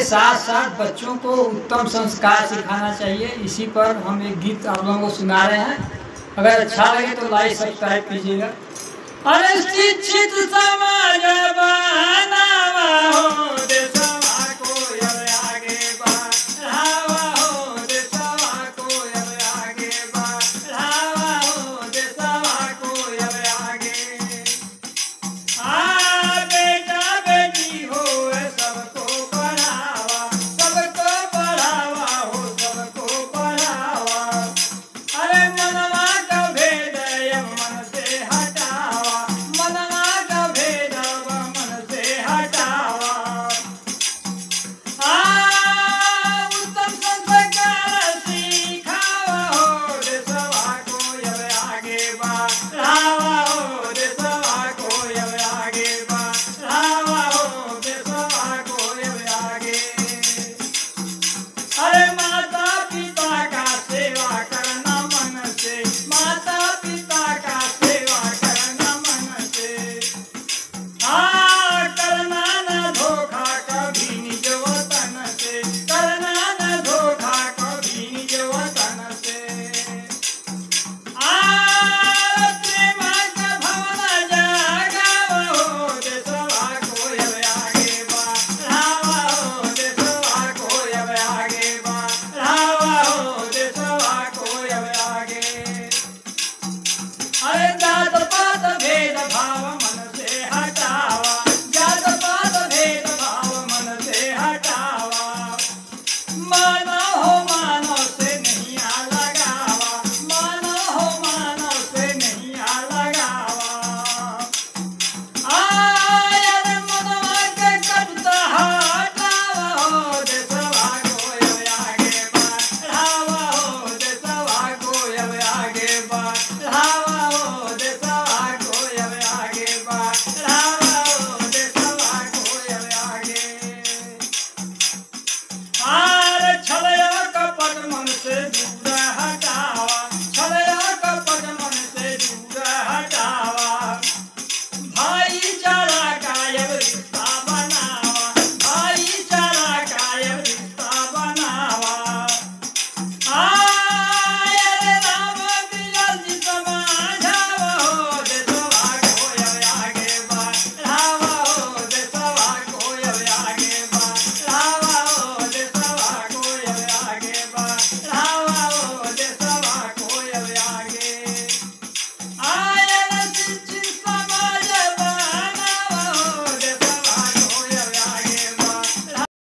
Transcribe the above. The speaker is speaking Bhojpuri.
साथ साथ बच्चों को उत्तम संस्कार सिखाना चाहिए। इसी पर हम एक गीत आप लोगों को सुना रहे हैं। अगर अच्छा लगे तो लाइक सब्सक्राइब कीजिएगा। अरे शिक्षित समाज बनावा हो देश